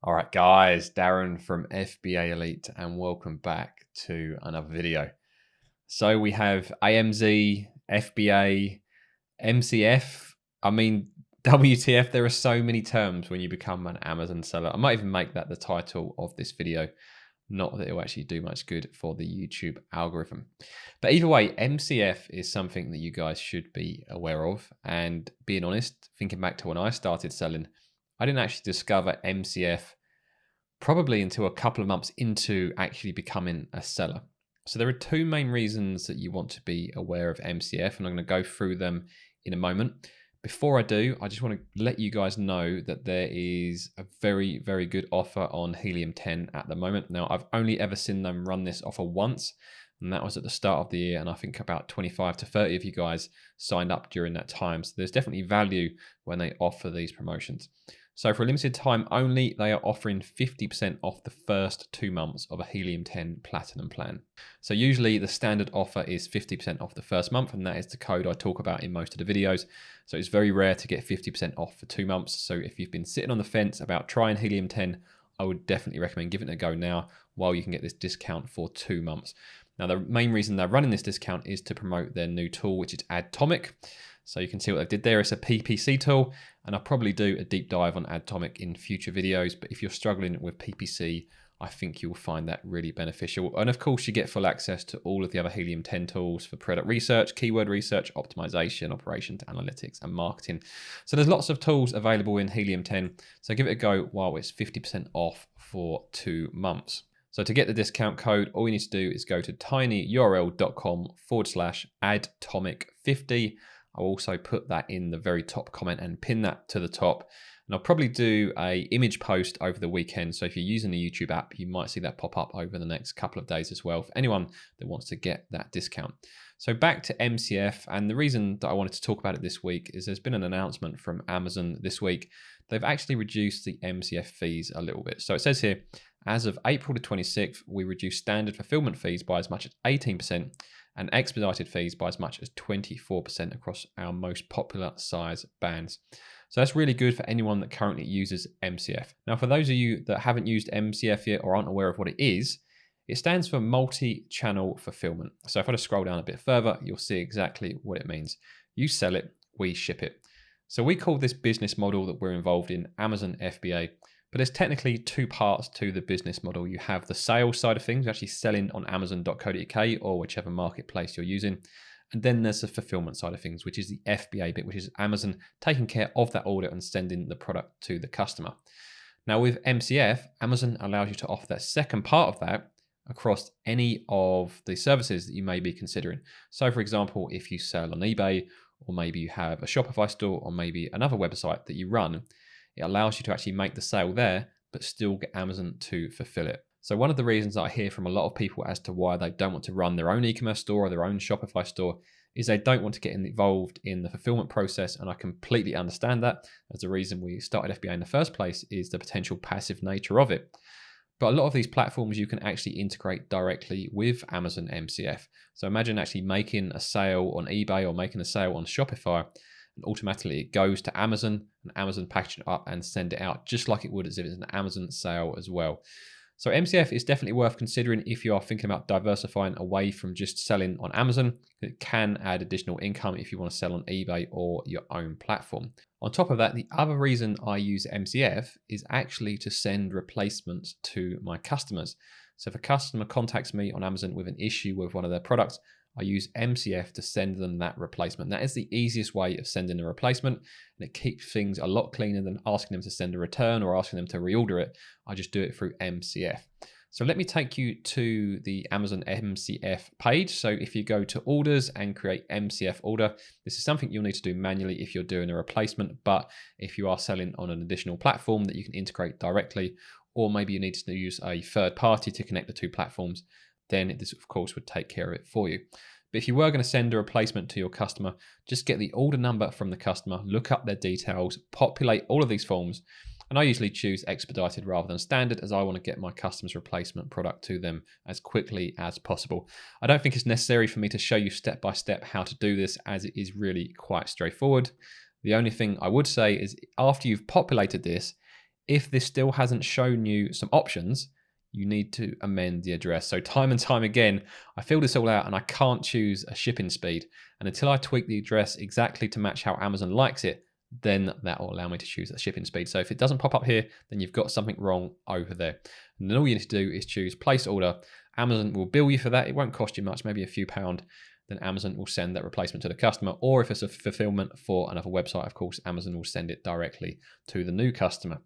All right, guys, Darren from FBA Elite, and welcome back to another video. So we have AMZ, FBA, MCF. I mean, WTF. There are so many terms when you become an Amazon seller. I might even make that the title of this video. Not that it will actually do much good for the YouTube algorithm. But either way, MCF is something that you guys should be aware of. And being honest, thinking back to when I started selling, I didn't actually discover MCF probably until a couple of months into actually becoming a seller. So there are two main reasons that you want to be aware of MCF, and I'm going to go through them in a moment. Before I do, I just want to let you guys know that there is a very, very good offer on Helium 10 at the moment. Now, I've only ever seen them run this offer once, and that was at the start of the year, and I think about 25 to 30 of you guys signed up during that time. So there's definitely value when they offer these promotions. So for a limited time only, they are offering 50% off the first 2 months of a Helium 10 Platinum plan. So usually the standard offer is 50% off the first month, and that is the code I talk about in most of the videos. So it's very rare to get 50% off for 2 months. So if you've been sitting on the fence about trying Helium 10, I would definitely recommend giving it a go now while you can get this discount for 2 months. Now, the main reason they're running this discount is to promote their new tool, which is Atomic. So you can see what they did there. It's a PPC tool, and I'll probably do a deep dive on Atomic in future videos. But if you're struggling with PPC, I think you'll find that really beneficial. And of course, you get full access to all of the other Helium 10 tools for product research, keyword research, optimization, operations, analytics, and marketing. So there's lots of tools available in Helium 10. So give it a go while it's 50% off for 2 months. So to get the discount code, all you need to do is go to tinyurl.com/adtomic50. I'll also put that in the very top comment and pin that to the top. And I'll probably do a image post over the weekend. So if you're using the YouTube app, you might see that pop up over the next couple of days as well for anyone that wants to get that discount. So back to MCF, and the reason that I wanted to talk about it this week is there's been an announcement from Amazon this week. They've actually reduced the MCF fees a little bit. So it says here, as of April the 26th, we reduced standard fulfillment fees by as much as 18%. And expedited fees by as much as 24% across our most popular size bands. So that's really good for anyone that currently uses MCF. Now, for those of you that haven't used MCF yet or aren't aware of what it stands for multi-channel fulfillment. So if I just scroll down a bit further, you'll see exactly what it means. You sell it, we ship it. So we call this business model that we're involved in Amazon FBA. But there's technically 2 parts to the business model. You have the sales side of things, actually selling on Amazon.co.uk or whichever marketplace you're using. And then there's the fulfillment side of things, which is the FBA bit, which is Amazon taking care of that order and sending the product to the customer. Now with MCF, Amazon allows you to offer that second part of that across any of the services that you may be considering. So for example, if you sell on eBay, or maybe you have a Shopify store, or maybe another website that you run, it allows you to actually make the sale there, but still get Amazon to fulfill it. So one of the reasons that I hear from a lot of people as to why they don't want to run their own e-commerce store or their own Shopify store is they don't want to get involved in the fulfillment process. And I completely understand that. As the reason we started FBA in the first place is the potential passive nature of it. But a lot of these platforms you can actually integrate directly with Amazon MCF. So imagine actually making a sale on eBay or making a sale on Shopify, and automatically it goes to Amazon, and Amazon package it up and send it out just like it would as if it's an Amazon sale as well. So MCF is definitely worth considering if you are thinking about diversifying away from just selling on Amazon. It can add additional income if you want to sell on eBay or your own platform. On top of that, the other reason I use MCF is actually to send replacements to my customers. So if a customer contacts me on Amazon with an issue with one of their products, I use MCF to send them that replacement. That is the easiest way of sending a replacement, and it keeps things a lot cleaner than asking them to send a return or asking them to reorder it. I just do it through MCF. So let me take you to the Amazon MCF page. So if you go to orders and create MCF order, this is something you'll need to do manually if you're doing a replacement, but if you are selling on an additional platform that you can integrate directly, or maybe you need to use a third party to connect the 2 platforms, then this of course would take care of it for you. But if you were going to send a replacement to your customer, just get the order number from the customer, look up their details, populate all of these forms. And I usually choose expedited rather than standard, as I want to get my customer's replacement product to them as quickly as possible. I don't think it's necessary for me to show you step by step how to do this, as it is really quite straightforward. The only thing I would say is after you've populated this, If this still hasn't shown you some options, you need to amend the address. So time and time again, I fill this all out and I can't choose a shipping speed. And until I tweak the address exactly to match how Amazon likes it, then that will allow me to choose a shipping speed. So if it doesn't pop up here, then you've got something wrong over there. And then all you need to do is choose place order. Amazon will bill you for that. It won't cost you much, maybe a few pounds. Then Amazon will send that replacement to the customer. Or if it's a fulfillment for another website, of course, Amazon will send it directly to the new customer.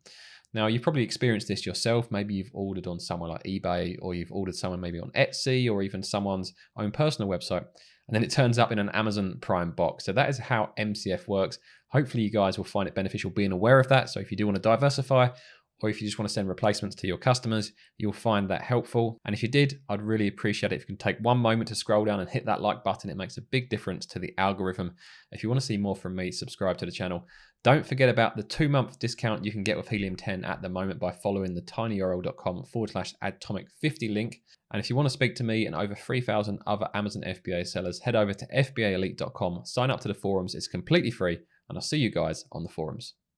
Now, you've probably experienced this yourself. Maybe you've ordered on somewhere like eBay, or you've ordered someone maybe on Etsy, or even someone's own personal website. And then it turns up in an Amazon Prime box. So that is how MCF works. Hopefully you guys will find it beneficial being aware of that. So if you do want to diversify, or if you just want to send replacements to your customers, you'll find that helpful. And if you did, I'd really appreciate it if you can take one moment to scroll down and hit that like button. It makes a big difference to the algorithm. If you want to see more from me, subscribe to the channel. Don't forget about the 2-month discount you can get with Helium 10 at the moment by following the tinyurl.com/adtomic50 link. And if you want to speak to me and over 3,000 other Amazon FBA sellers, head over to fbaelite.com, sign up to the forums. It's completely free, and I'll see you guys on the forums.